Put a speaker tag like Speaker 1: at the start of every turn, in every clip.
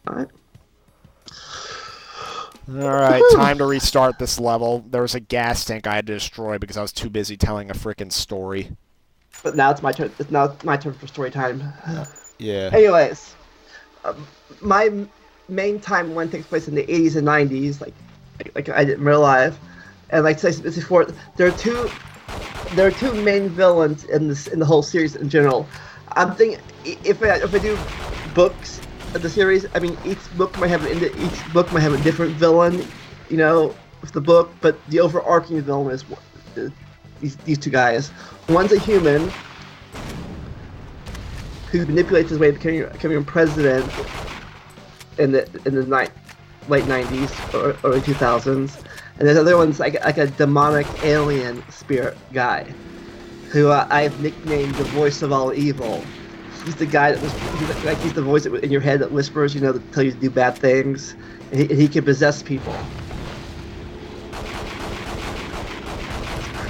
Speaker 1: Alright.
Speaker 2: Alright, time to restart this level. There was a gas tank I had to destroy because I was too busy telling a frickin' story.
Speaker 1: But now it's my turn. It's now my turn for story time.
Speaker 2: Yeah.
Speaker 1: Anyways, my main timeline takes place in the 80s and 90s, like I did in real life. And like I said before, there are two main villains in the whole series in general. I'm thinking if I do books of the series, I mean each book might have a different villain, you know, with the book. But the overarching villain is these two guys. One's a human who manipulates his way to becoming president in the late 90s or early 2000s, and the other one's like a demonic alien spirit guy who I've nicknamed the voice of all evil. He's the guy he's the voice in your head that whispers, you know, that tell you to do bad things, and he can possess people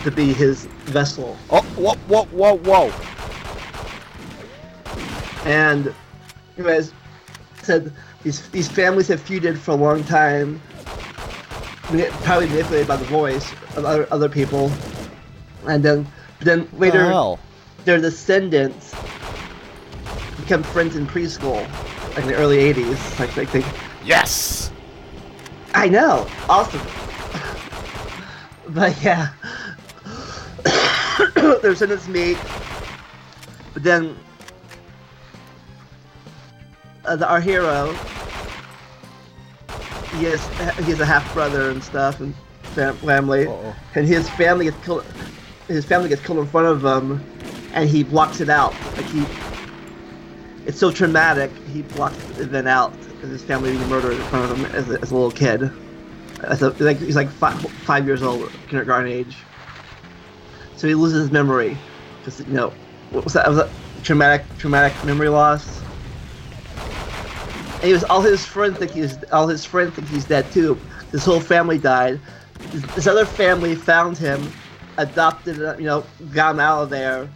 Speaker 1: to be his vessel.
Speaker 2: Oh, whoa.
Speaker 1: And anyways, said these families have feuded for a long time, probably manipulated by the voice of other people, and then later their descendants become friends in preschool, like in the early 80s. Like they,
Speaker 2: yes!
Speaker 1: I know! Awesome! But yeah. Their descendants meet, but then our hero, he has a half brother and stuff and family. And his family gets killed. His family gets killed in front of him, and he blocks it out. It's so traumatic. He blocks the event out. His family being murdered in front of him as a little kid. He's like 5 years old, kindergarten age. So he loses his memory, because you know, what was that? Was that traumatic memory loss? And all his friends think he's dead too. His whole family died. This other family found him, adopted him, you know, got him out of there,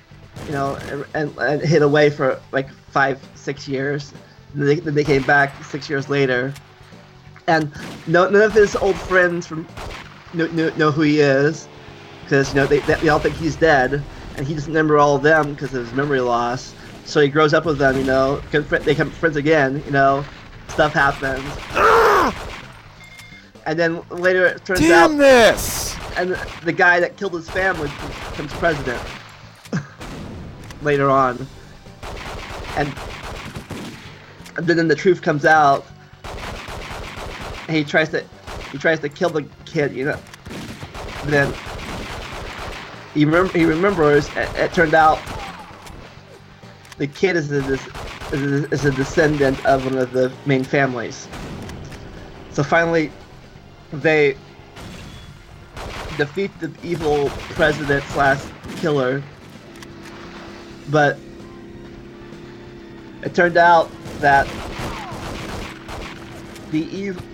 Speaker 1: you know, and hid away for like 5-6 years. Then they came back 6 years later, and none of his old friends know who he is, because you know they all think he's dead, and he doesn't remember all of them because of his memory loss. So he grows up with them, you know. They become friends again, you know. Stuff happens, and then later it turns out.
Speaker 2: Damn this!
Speaker 1: And the guy that killed his family becomes president later on, and then the truth comes out, and he tries to kill the kid, you know. And then he remembers. It turned out the kid is a descendant of one of the main families. So finally, they defeat the evil president / killer, but it turned out that the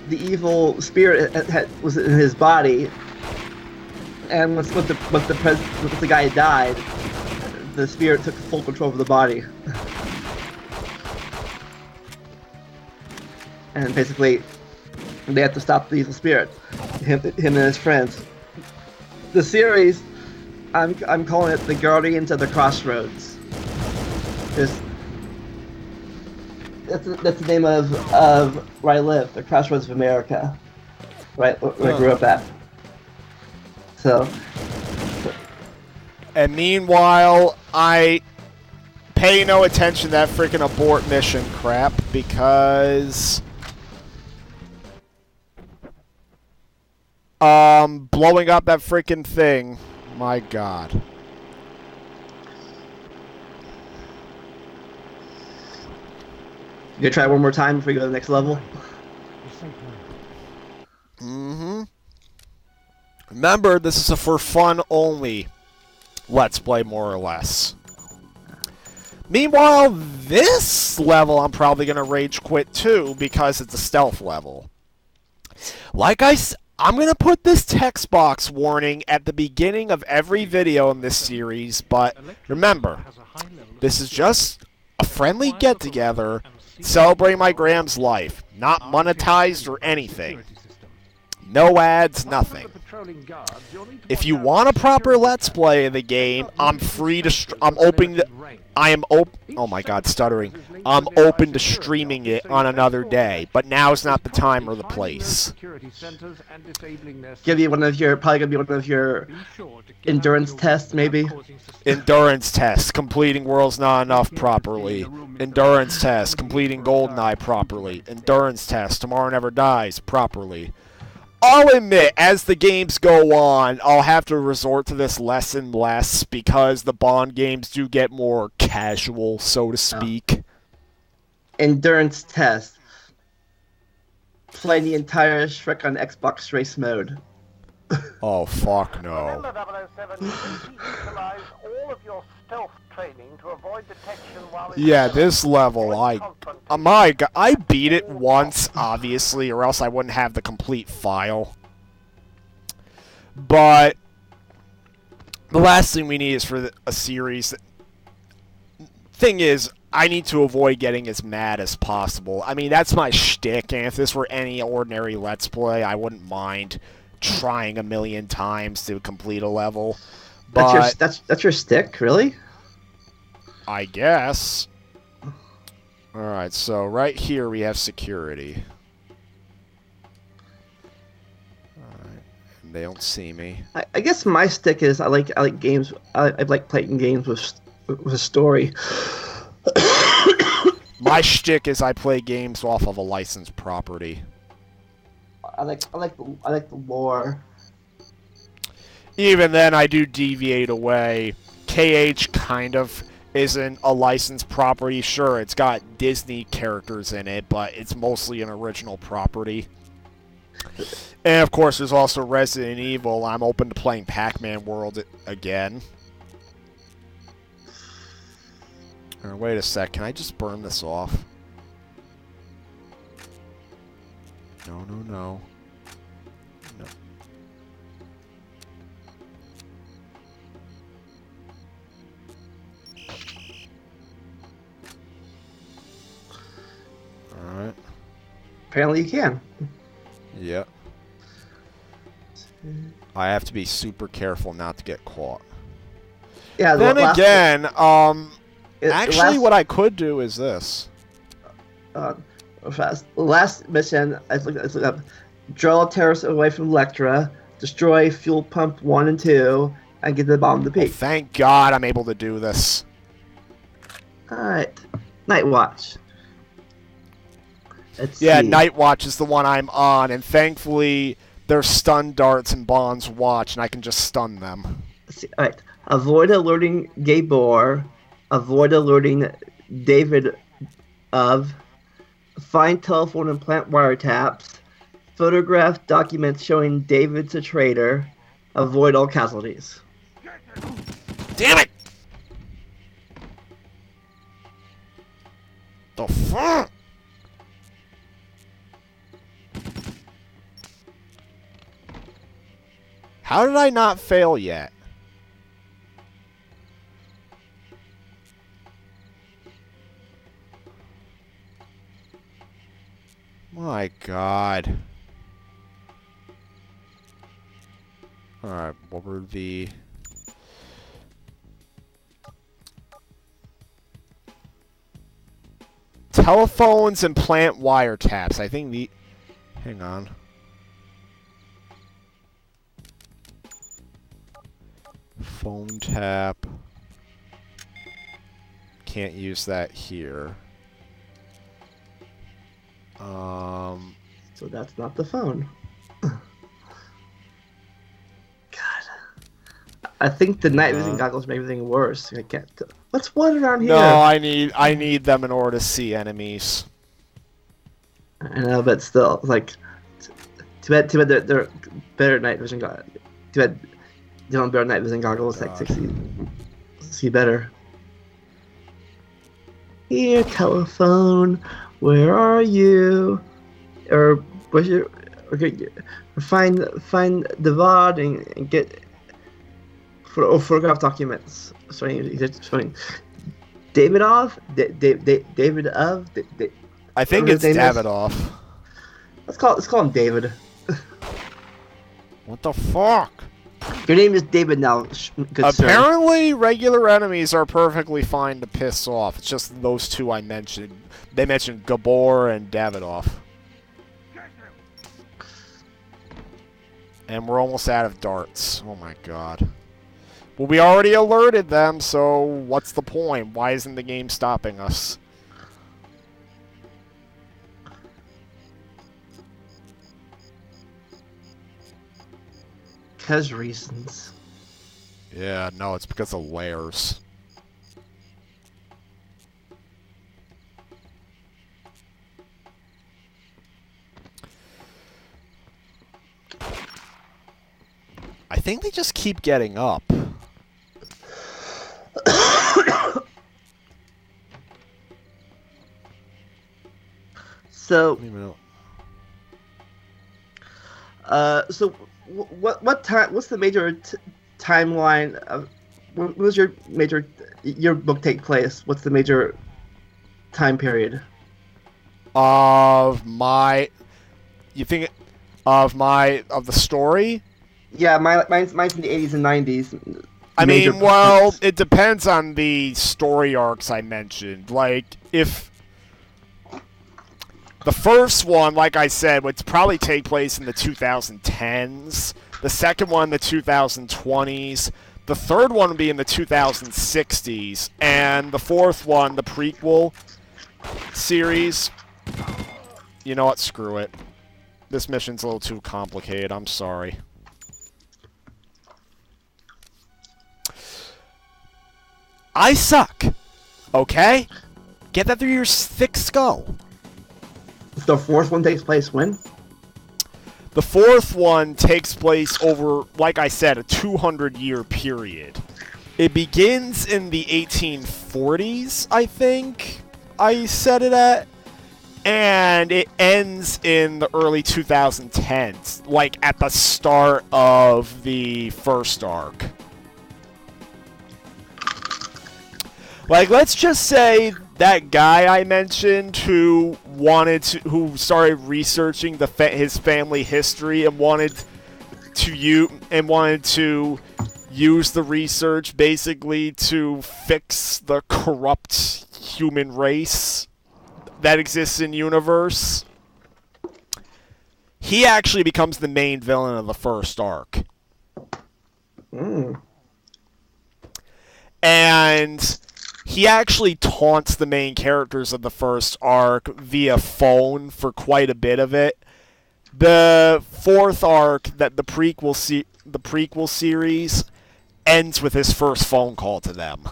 Speaker 1: evil spirit was in his body, and once the guy died, the spirit took full control of the body. And basically, they have to stop the evil spirit, him and his friends. The series, I'm calling it the Guardians of the Crossroads. That's the name of where I live, the Crossroads of America, right where I grew up at. So.
Speaker 2: And meanwhile, I pay no attention to that freaking abort mission crap because blowing up that freaking thing, my god.
Speaker 1: You gonna try one more time before you go to the next level?
Speaker 2: Mm-hmm. Remember, this is a for fun only Let's Play, more or less. Meanwhile, this level I'm probably going to rage quit too because it's a stealth level. Like I'm going to put this text box warning at the beginning of every video in this series, but remember, this is just a friendly get-together celebrating my Gram's life. Not monetized or anything. No ads, nothing. If you want a proper Let's Play of the game, I'm free to. I'm open to. I am open. Oh my God, stuttering. I'm open to streaming it on another day, but now's not the time or the place.
Speaker 1: Give you probably gonna be one of your endurance tests, maybe.
Speaker 2: Endurance tests, completing World's Not Enough properly. Endurance tests, completing GoldenEye properly. Endurance test, Tomorrow Never Dies properly. I'll admit, as the games go on, I'll have to resort to this less and less because the Bond games do get more casual, so to speak.
Speaker 1: Endurance test. Play the entire Shrek on Xbox race mode.
Speaker 2: Oh, fuck no. Yeah, this level, I beat it once, obviously, or else I wouldn't have the complete file. But the last thing we need is for a series. Thing is, I need to avoid getting as mad as possible. I mean, that's my shtick, and if this were any ordinary Let's Play, I wouldn't mind trying a million times to complete a level. But
Speaker 1: that's your stick, really?
Speaker 2: I guess. Alright, so right here we have security. Alright, and they don't see me.
Speaker 1: I guess my stick is I like games. I like playing games with a story.
Speaker 2: My shtick is I play games off of a licensed property.
Speaker 1: I like the lore.
Speaker 2: Even then, I do deviate away. KH kind of isn't a licensed property. Sure, it's got Disney characters in it, but it's mostly an original property. And of course, there's also Resident Evil. I'm open to playing Pac-Man World again. Wait a sec, can I just burn this off? No. No. Alright.
Speaker 1: Apparently you can.
Speaker 2: Yep. I have to be super careful not to get caught.
Speaker 1: Yeah.
Speaker 2: Then again, actually what I could do is this.
Speaker 1: Last mission, I looked up. Draw terrorists away from Electra, destroy fuel pump 1 and 2, and get the bomb to peak.
Speaker 2: Oh, thank God I'm able to do this.
Speaker 1: Alright. Night Watch.
Speaker 2: Yeah, Night Watch is the one I'm on, and thankfully there's stun darts in Bond's watch, and I can just stun them.
Speaker 1: Let's see. Alright. Avoid alerting Gabor. Avoid alerting Davidov. Find telephone and plant wiretaps. Photograph documents showing David's a traitor. Avoid all casualties.
Speaker 2: Damn it! The fuck? How did I not fail yet? My God. Alright, what were the... Telephones and plant wiretaps. I think the... Hang on. Phone tap. Can't use that here.
Speaker 1: So that's not the phone. God. I think the night vision goggles make everything worse. I can't. What's one around here?
Speaker 2: No, I need them in order to see enemies.
Speaker 1: I know, but still, like, too bad they're better night vision goggles. Too bad they don't better night vision goggles like 60. See better. Here, telephone. Where are you? Or what's your? Okay, find the VOD and get photograph documents. Sorry, Davidov. Davidov.
Speaker 2: I think it's Davidov.
Speaker 1: Let's call him David.
Speaker 2: What the fuck?
Speaker 1: Your name is David now, good sir.
Speaker 2: Apparently, regular enemies are perfectly fine to piss off. It's just those two I mentioned. They mentioned Gabor and Davidov. And we're almost out of darts. Oh my god. Well, we already alerted them, so what's the point? Why isn't the game stopping us?
Speaker 1: Because reasons.
Speaker 2: Yeah, no, it's because of layers. I think they just keep getting up.
Speaker 1: So, what time? What's the major timeline of? When was your book take place? What's the major time period?
Speaker 2: Of the story?
Speaker 1: Yeah, mine's in the 80s and 90s.
Speaker 2: I mean, well, it depends on the story arcs I mentioned. Like, if the first one, like I said, would probably take place in the 2010s. The second one, the 2020s. The third one would be in the 2060s. And the fourth one, the prequel series. You know what? Screw it. This mission's a little too complicated. I'm sorry. I suck. Okay? Get that through your thick skull.
Speaker 1: The fourth one takes place when?
Speaker 2: The fourth one takes place over, like I said, a 200-year period. It begins in the 1840s, I think I said it at. And it ends in the early 2010s, like at the start of the first arc. Like, let's just say that guy I mentioned who started researching his family history and wanted to use the research basically to fix the corrupt human race that exists in universe. He actually becomes the main villain of the first arc. And he actually taunts the main characters of the first arc via phone for quite a bit of it. The fourth arc, that the prequel series, ends with his first phone call to them.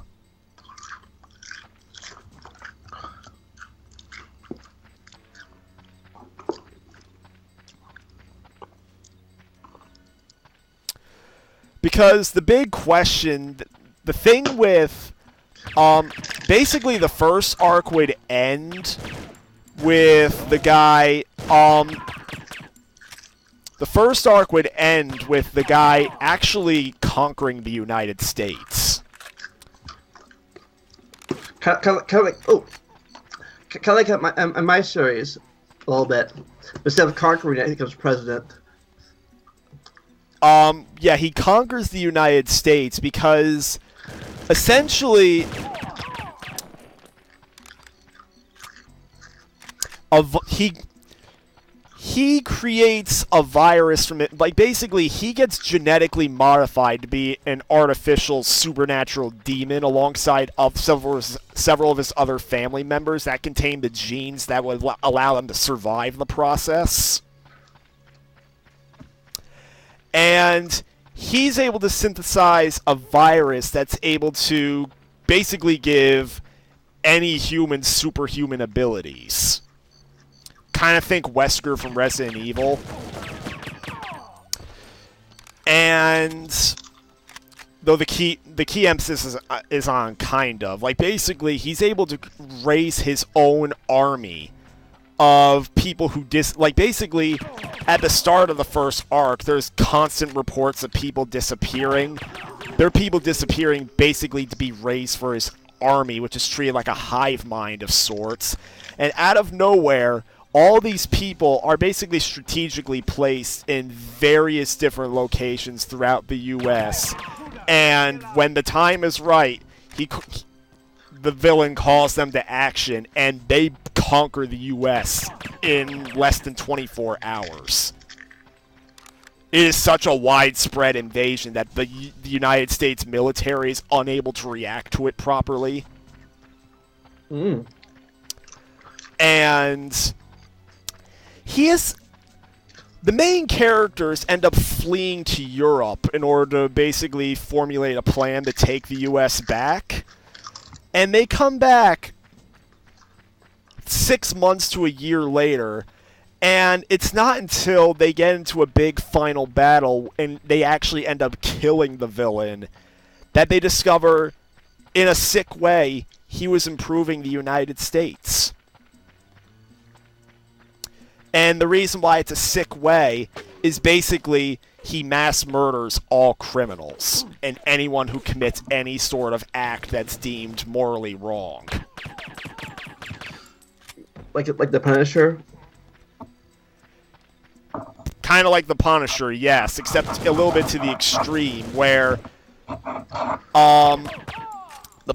Speaker 2: Because the big question, the thing with basically, the first arc would end with the guy. The first arc would end with the guy actually conquering the United States.
Speaker 1: Kind of like my series a little bit. Instead of conquering it, he becomes president.
Speaker 2: Yeah, he conquers the United States because essentially he creates a virus from it. Like, basically, he gets genetically modified to be an artificial supernatural demon alongside of several of his other family members that contain the genes that would allow them to survive the process. And he's able to synthesize a virus that's able to basically give any human superhuman abilities. Kind of think Wesker from Resident Evil. And though the key emphasis is on kind of. Like, basically, he's able to raise his own army of people who basically, at the start of the first arc, there's constant reports of people disappearing. There are people disappearing basically to be raised for his army, which is treated like a hive mind of sorts. And out of nowhere, all these people are basically strategically placed in various different locations throughout the U.S. And when the time is right, the villain calls them to action, and they conquer the U.S. in less than 24 hours. It is such a widespread invasion that the United States military is unable to react to it properly. And the main characters end up fleeing to Europe in order to basically formulate a plan to take the U.S. back. And they come back 6 months to a year later, and it's not until they get into a big final battle and they actually end up killing the villain that they discover, in a sick way, he was improving the United States. And the reason why it's a sick way is basically he mass murders all criminals and anyone who commits any sort of act that's deemed morally wrong.
Speaker 1: Like the Punisher?
Speaker 2: Kind of like the Punisher, yes, except a little bit to the extreme, where the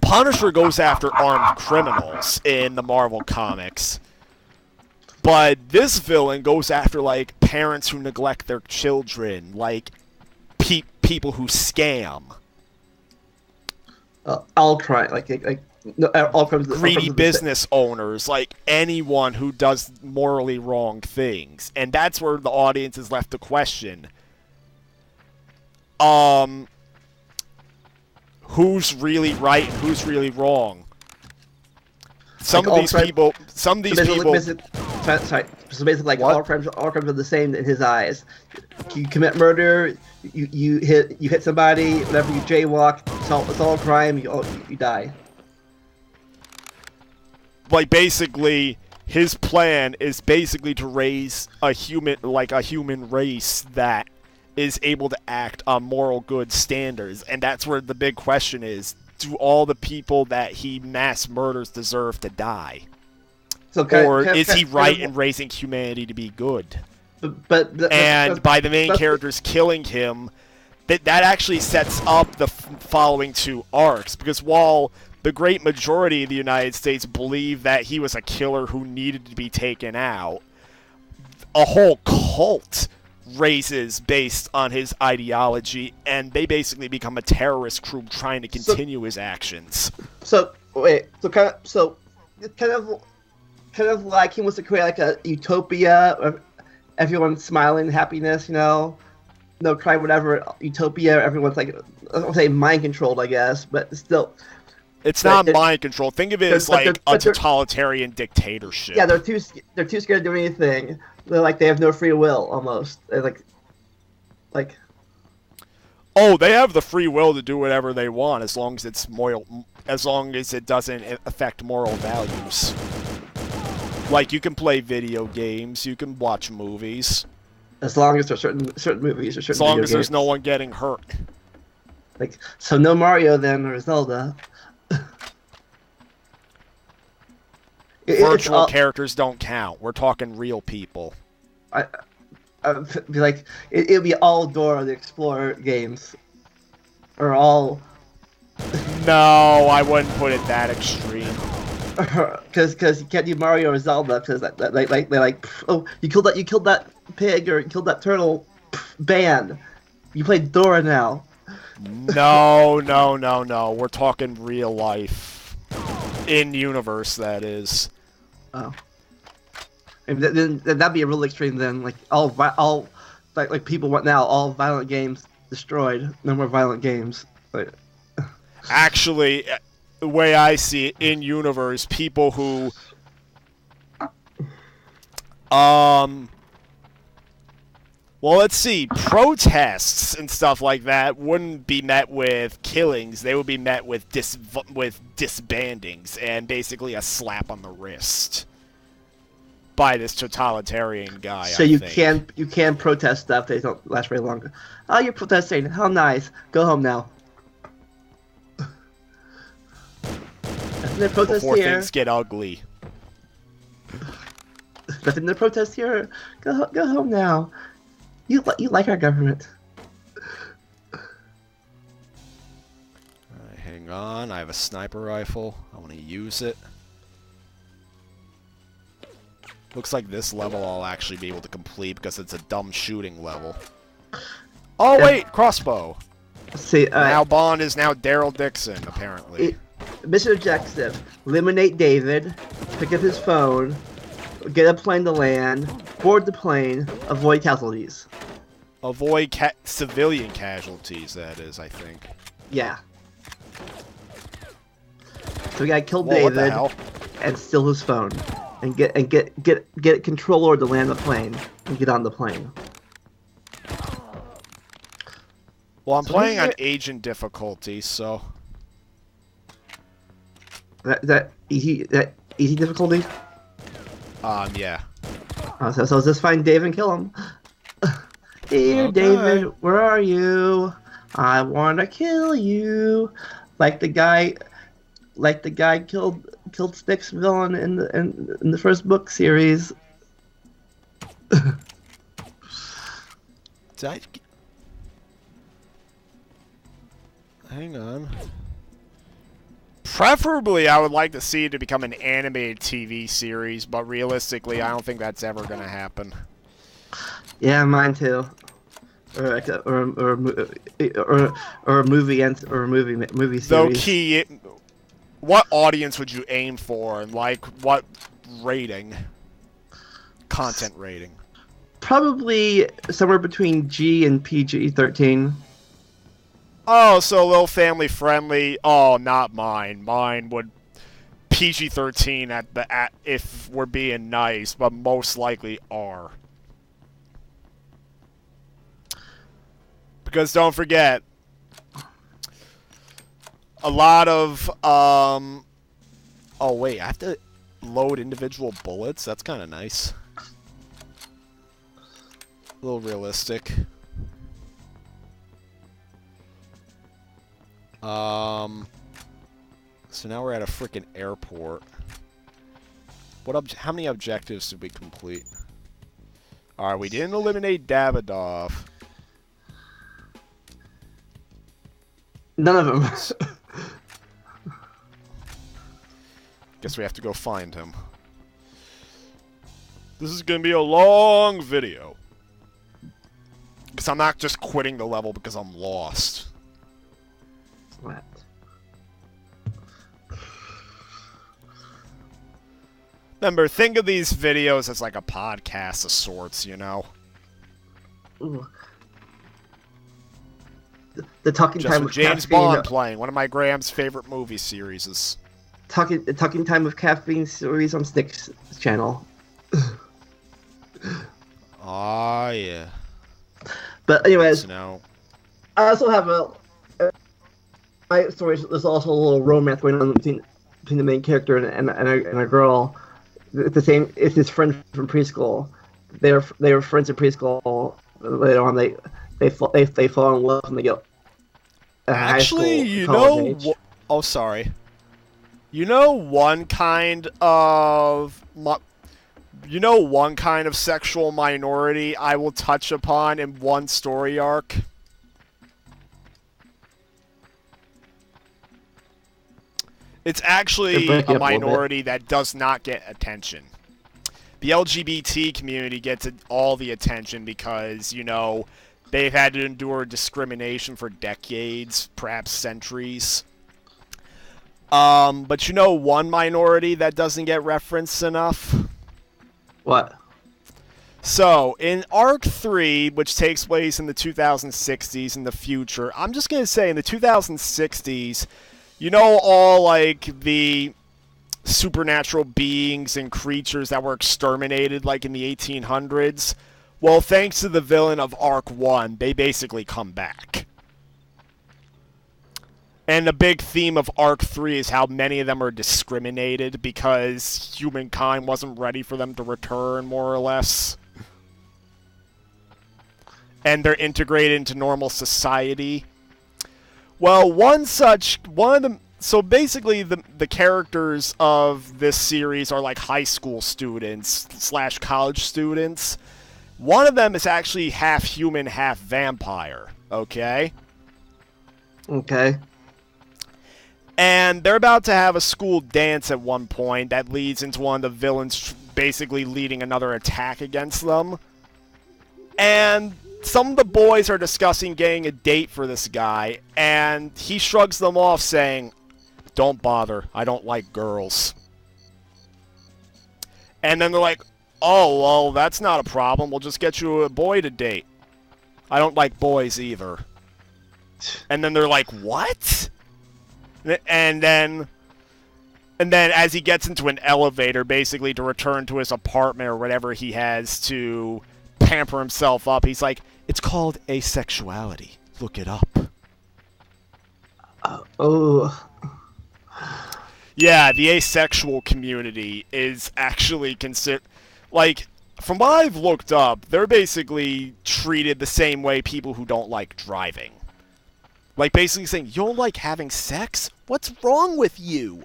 Speaker 2: Punisher goes after armed criminals in the Marvel comics. But this villain goes after, like, parents who neglect their children, like, people who scam.
Speaker 1: All crime, all crimes.
Speaker 2: Greedy business owners, like, anyone who does morally wrong things. And that's where the audience is left to question. Who's really right and who's really wrong? Some of these people...
Speaker 1: So basically, like, all crimes are the same in his eyes. You commit murder, you hit somebody, whenever you jaywalk, it's all a crime. You die.
Speaker 2: Like, basically, his plan is basically to raise a human race that is able to act on moral good standards, and that's where the big question is: do all the people that he mass murders deserve to die? Or is he right in raising humanity to be good? By the main characters killing him, that actually sets up the following two arcs. Because while the great majority of the United States believe that he was a killer who needed to be taken out, a whole cult raises based on his ideology, and they basically become a terrorist crew trying to continue his actions. Kind of like he wants to create like a utopia of everyone smiling, happiness, no crime, whatever, utopia. Everyone's like, I don't say mind controlled, I guess, but still. It's not mind control. Think of it as like a totalitarian dictatorship.
Speaker 1: Yeah, they're too scared to do anything. They're like, they have no free will almost. They're like.
Speaker 2: Oh, they have the free will to do whatever they want as long as it's moral, as long as it doesn't affect moral values. Like, you can play video games, you can watch movies.
Speaker 1: As long as there's certain movies or certain
Speaker 2: as long
Speaker 1: video
Speaker 2: as there's
Speaker 1: games.
Speaker 2: no one getting hurt.
Speaker 1: Like, so no Mario then, or Zelda.
Speaker 2: Virtual characters don't count. We're talking real people.
Speaker 1: I'd be like, it'd be all Dora the Explorer games. Or all...
Speaker 2: No, I wouldn't put it that extreme.
Speaker 1: Because you can't do Mario or Zelda, because they're like, oh, you killed that pig, or you killed that turtle, banned. You play Dora now.
Speaker 2: No. We're talking real life. In universe, that is.
Speaker 1: Oh. Then that'd be a real extreme. Then, like like people want now all violent games destroyed. No more violent games. Like,
Speaker 2: actually, the way I see it, in universe, people who well, let's see. Protests and stuff like that wouldn't be met with killings. They would be met with disbandings and basically a slap on the wrist by this totalitarian guy.
Speaker 1: So you can protest stuff. They don't last very long. Oh, you're protesting. How nice. Go home now.
Speaker 2: Before things get ugly.
Speaker 1: Nothing to protest here. Go home now. You like our government.
Speaker 2: Alright, hang on. I have a sniper rifle. I want to use it. Looks like this level I'll actually be able to complete because it's a dumb shooting level. Oh, wait! Crossbow!
Speaker 1: See,
Speaker 2: now Bond is now Daryl Dixon, apparently.
Speaker 1: Mission objective: eliminate David, pick up his phone, get a plane to land, board the plane, avoid casualties.
Speaker 2: Avoid civilian casualties, that is, I think.
Speaker 1: Yeah. So we gotta kill
Speaker 2: Whoa, what the
Speaker 1: David
Speaker 2: hell?
Speaker 1: and steal his phone, and get controller to land the plane and get on the plane.
Speaker 2: Well, I'm playing on agent difficulty, so...
Speaker 1: That easy difficulty?
Speaker 2: Yeah.
Speaker 1: So just find David and kill him. Dear
Speaker 2: Okay.
Speaker 1: David, where are you? I wanna kill you. Like the guy killed Stick's villain in the first book series.
Speaker 2: Did I... Hang on. Preferably, I would like to see it to become an animated TV series, but realistically, I don't think that's ever going to happen.
Speaker 1: Yeah, mine too. Or a movie series.
Speaker 2: Though key, what audience would you aim for, and like what rating? Content rating.
Speaker 1: Probably somewhere between G and PG-13.
Speaker 2: Oh, so a little family friendly. Oh, not mine. Mine would PG-13 if we're being nice, but most likely R. Because don't forget, a lot of oh wait, I have to load individual bullets. That's kind of nice. A little realistic. So now we're at a freaking airport. How many objectives did we complete? Alright, we didn't eliminate Davidov.
Speaker 1: None of them.
Speaker 2: Guess we have to go find him. This is gonna be a long video. Because I'm not just quitting the level because I'm lost.
Speaker 1: What?
Speaker 2: Remember, think of these videos as like a podcast of sorts, you know?
Speaker 1: Ooh. The talking
Speaker 2: Just
Speaker 1: time
Speaker 2: with
Speaker 1: of
Speaker 2: James
Speaker 1: caffeine.
Speaker 2: Bond playing, one of my Graham's favorite movie series.
Speaker 1: The talking time of caffeine series on Snick's channel.
Speaker 2: Oh, yeah.
Speaker 1: But anyways,
Speaker 2: No.
Speaker 1: I also have my story. There's also a little romance going on between the main character and a girl. It's his friend from preschool. They were friends in preschool. Later on, they fall in love when they get
Speaker 2: Actually,
Speaker 1: high
Speaker 2: you
Speaker 1: school,
Speaker 2: know... Oh, sorry. You know one kind of... You know one kind of sexual minority I will touch upon in one story arc? It's actually a minority that does not get attention. The LGBT community gets all the attention because, you know, they've had to endure discrimination for decades, perhaps centuries. But you know one minority that doesn't get referenced enough?
Speaker 1: What?
Speaker 2: So, in Arc 3, which takes place in the 2060s in the future, I'm just going to say in the 2060s, you know all, like, the supernatural beings and creatures that were exterminated, like, in the 1800s? Well, thanks to the villain of Arc 1, they basically come back. And the big theme of Arc 3 is how many of them are discriminated because humankind wasn't ready for them to return, more or less. And they're integrated into normal society. Well, one of the So basically, the characters of this series are like high school students / college students. One of them is actually half human, half vampire. Okay?
Speaker 1: Okay.
Speaker 2: And they're about to have a school dance at one point that leads into one of the villains basically leading another attack against them. And some of the boys are discussing getting a date for this guy, and he shrugs them off saying, "Don't bother, I don't like girls." And then they're like, "Oh, well, that's not a problem, we'll just get you a boy to date. I don't like boys either." And then they're like, "What?" And then as he gets into an elevator, basically to return to his apartment or whatever he has to pamper himself up, he's like, "It's called asexuality. Look it up."
Speaker 1: Oh.
Speaker 2: Yeah, the asexual community is actually like, from what I've looked up, they're basically treated the same way people who don't like driving. Like, basically saying, "You don't like having sex? What's wrong with you?"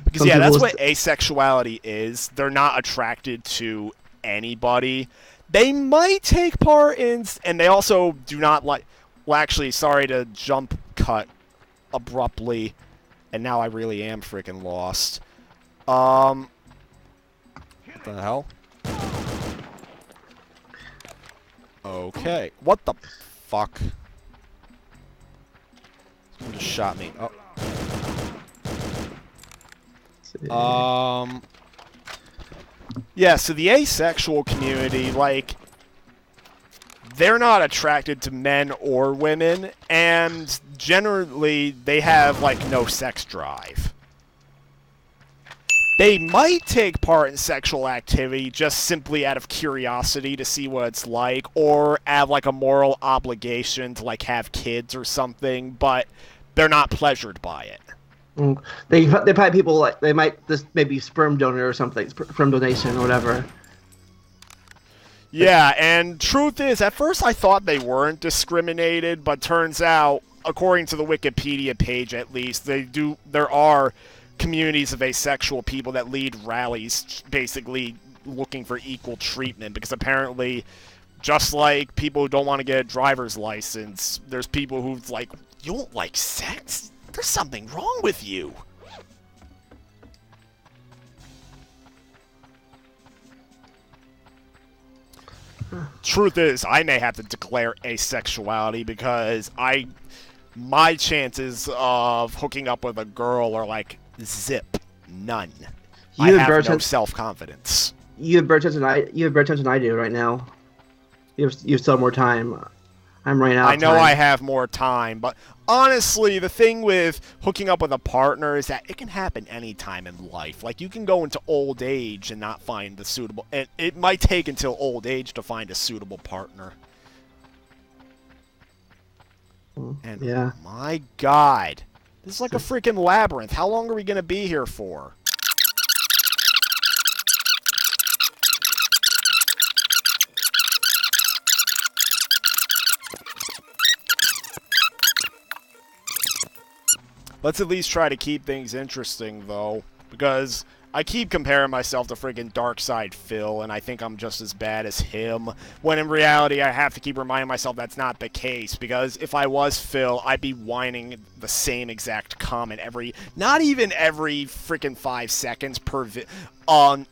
Speaker 2: Because, yeah, that's what asexuality is. They're not attracted to anybody. They might take part in... And they also do not like... Well, actually, sorry to jump cut abruptly. And now I really am freaking lost. What the hell? Okay. What the fuck? Someone just shot me. Oh. Yeah, so the asexual community, like, they're not attracted to men or women, and generally they have, like, no sex drive. They might take part in sexual activity just simply out of curiosity to see what it's like, or have, like, a moral obligation to, like, have kids or something, but they're not pleasured by it.
Speaker 1: They probably people like they might just maybe sperm donor or something, sperm donation or whatever.
Speaker 2: Yeah, and truth is, at first I thought they weren't discriminated, but turns out, according to the Wikipedia page at least, there are communities of asexual people that lead rallies basically looking for equal treatment, because apparently, just like people who don't want to get a driver's license, there's people who's like, "You don't like sex? There's something wrong with you." Truth is, I may have to declare asexuality because my chances of hooking up with a girl are like zip, none. I have no self-confidence.
Speaker 1: You have better chance than I do right now. You still have more time. I'm running out of time.
Speaker 2: I know I have more time, but honestly, the thing with hooking up with a partner is that it can happen any time in life. Like, you can go into old age and not find the suitable... And it might take until old age to find a suitable partner. And,
Speaker 1: yeah.
Speaker 2: My God. This is like a freaking labyrinth. How long are we going to be here for? Let's at least try to keep things interesting, though, because I keep comparing myself to friggin' Darkside Phil, and I think I'm just as bad as him, when in reality I have to keep reminding myself that's not the case, because if I was Phil, I'd be whining the same exact comment not even every freaking 5 seconds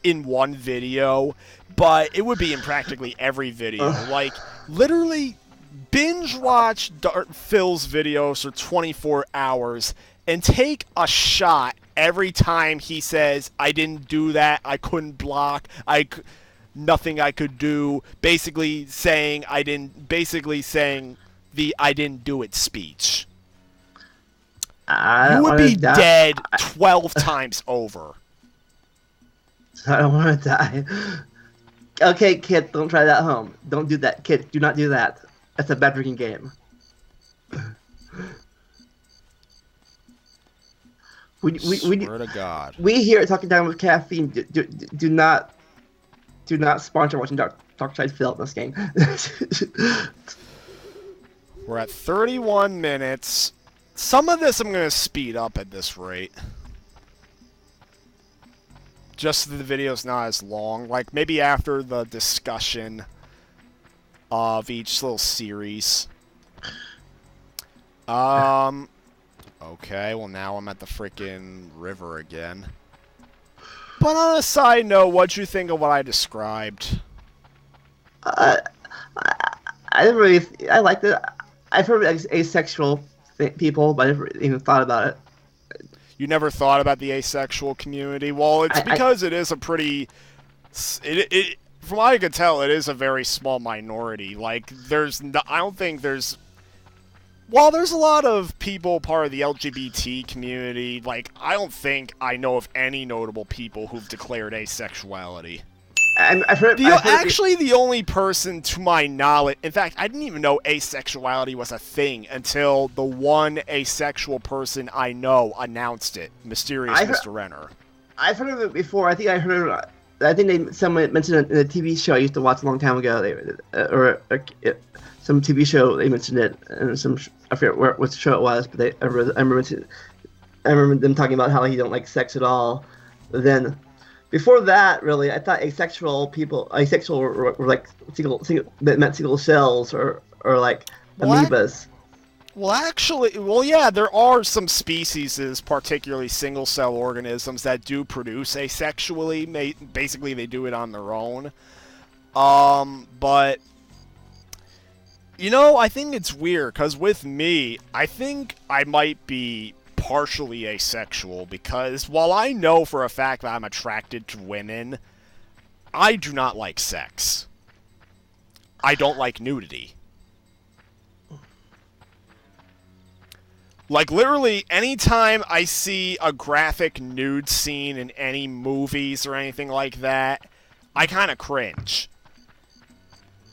Speaker 2: in one video, but it would be in practically every video. Like, literally, binge watch Phil's videos for 24 hours, and take a shot every time he says, "I didn't do that, I couldn't block, nothing I could do," basically saying the "I didn't do it" speech. You would be dead 12 times over.
Speaker 1: I don't want to die. Okay, kid, don't try that at home. Don't do that, kid. Do not do that. That's a bad drinking game.
Speaker 2: Swear to God.
Speaker 1: We here at Talking Down with Caffeine do not sponsor watching Darkside Phil in this game.
Speaker 2: We're at 31 minutes. Some of this I'm going to speed up at this rate. Just so the video's not as long. Like, maybe after the discussion of each little series. Okay, well now I'm at the freaking river again. But on a side note, what'd you think of what I described?
Speaker 1: I didn't really. I liked it. I've heard of asexual people, but I never even thought about it.
Speaker 2: You never thought about the asexual community? Well, it's because it is a pretty... from what I could tell, it is a very small minority. Like, I don't think there's... While there's a lot of people part of the LGBT community, like, I don't think I know of any notable people who've declared asexuality.
Speaker 1: I've heard,
Speaker 2: actually, the only person to my knowledge... In fact, I didn't even know asexuality was a thing until the one asexual person I know announced it. Mysterious Mr. Renner.
Speaker 1: I've heard of it before. I think someone mentioned it in a TV show I used to watch a long time ago. Some TV show they mentioned it, and I forget what show it was, but I remember them talking about how he don't like sex at all. But then before that, really, I thought asexual were like that meant single cells or like amoebas.
Speaker 2: Well, yeah, there are some species, particularly single-cell organisms, that do produce asexually. Basically, they do it on their own. But, you know, I think it's weird, because with me, I think I might be partially asexual, because while I know for a fact that I'm attracted to women, I do not like sex. I don't like nudity. Like, literally, anytime I see a graphic nude scene in any movies or anything like that, I kind of cringe.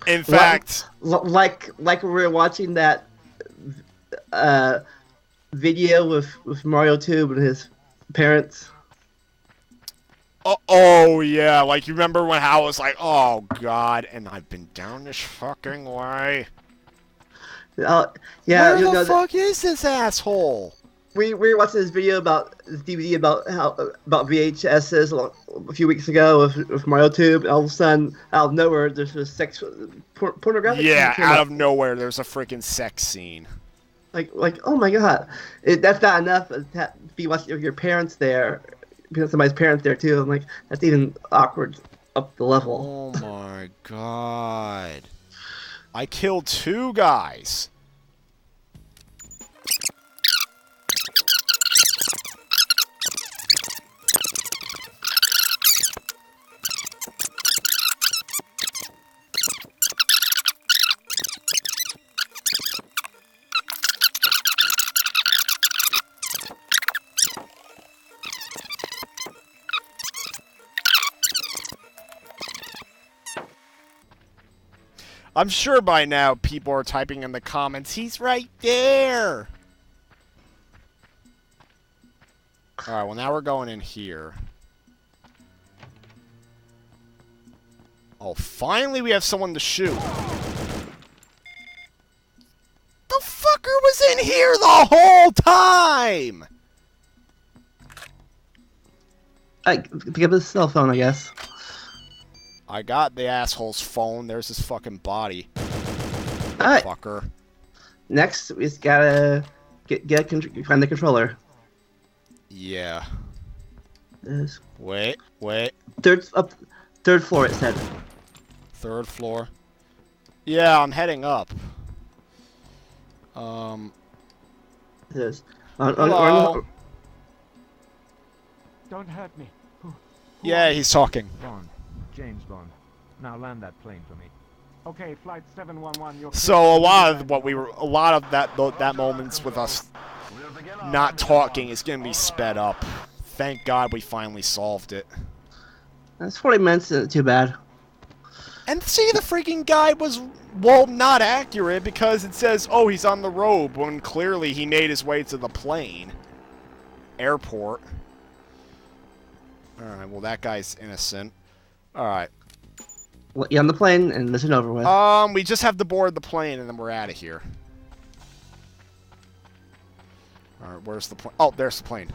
Speaker 2: In fact...
Speaker 1: Like we were watching that video with Mario Tube and his parents.
Speaker 2: Oh, yeah, like, you remember when Hal was like, oh, God, and I've been down this fucking way.
Speaker 1: Yeah.
Speaker 2: Where the fuck is this asshole?
Speaker 1: We were watching this video about this DVD about VHSs a few weeks ago with Mario Tube, and all of a sudden, out of nowhere, there's a pornographic.
Speaker 2: Yeah, out of nowhere, there's a freaking sex scene.
Speaker 1: Like, oh my god, that's not enough to be watching your parents there, somebody's parents there too. I'm like, that's even awkward up the level.
Speaker 2: Oh my god. I killed 2 guys. I'm sure by now people are typing in the comments, he's right there! Alright, well now we're going in here. Oh, finally we have someone to shoot. The fucker was in here the whole time!
Speaker 1: Pick up his cell phone, I guess.
Speaker 2: I got the asshole's phone. There's his fucking body.
Speaker 1: Alright.
Speaker 2: Fucker.
Speaker 1: Next, we just gotta find the controller.
Speaker 2: Yeah.
Speaker 1: Yes.
Speaker 2: Wait.
Speaker 1: Third floor, it said.
Speaker 2: 3rd floor. Yeah, I'm heading up.
Speaker 1: It is.
Speaker 2: Hello.
Speaker 3: Don't hurt me.
Speaker 2: Yeah, he's talking.
Speaker 3: Bond. James Bond. Now land that plane for me. Okay, flight 711. You're
Speaker 2: So a lot of that moments with us not talking is gonna be sped up. Thank God we finally solved it.
Speaker 1: That's 40 minutes. Isn't too bad.
Speaker 2: And see, the freaking guy was, well, not accurate because it says, oh, he's on the road, when clearly he made his way to the plane. Airport. Alright, well, that guy's innocent. Alright.
Speaker 1: Well, you're on the plane and mission over with.
Speaker 2: We just have to board the plane and then we're out of here. Alright, where's the plane? Oh, there's the plane.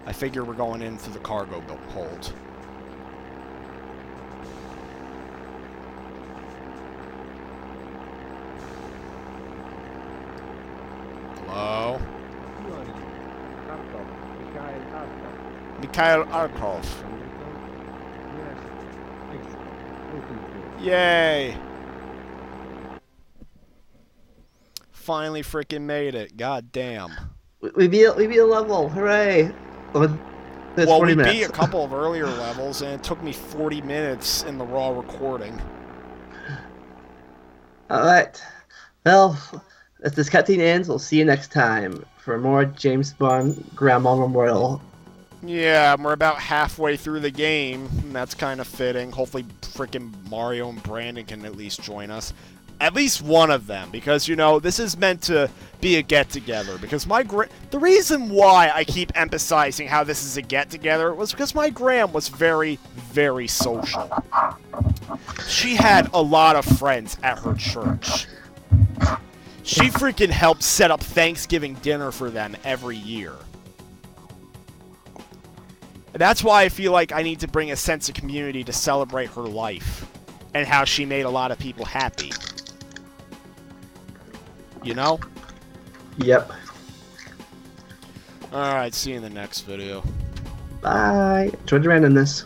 Speaker 2: I figure we're going in through the cargo hold. Hello? Mikhail Arkov. Yay! Finally freaking made it. God damn.
Speaker 1: We beat a level. Hooray!
Speaker 2: Well,
Speaker 1: 40
Speaker 2: we
Speaker 1: minutes.
Speaker 2: beat a couple of earlier levels, and it took me 40 minutes in the raw recording.
Speaker 1: Alright. Well, as this cutscene ends, we'll see you next time for more James Bond Grandma Memorial.
Speaker 2: Yeah, we're about halfway through the game, and that's kind of fitting. Hopefully freaking Mario and Brandon can at least join us. At least one of them, because, you know, this is meant to be a get-together. Because the reason why I keep emphasizing how this is a get-together was because my Gram was very, very social. She had a lot of friends at her church. She freaking helped set up Thanksgiving dinner for them every year. And that's why I feel like I need to bring a sense of community to celebrate her life. And how she made a lot of people happy. You know?
Speaker 1: Yep.
Speaker 2: Alright, see you in the next video.
Speaker 1: Bye. Enjoy the randomness.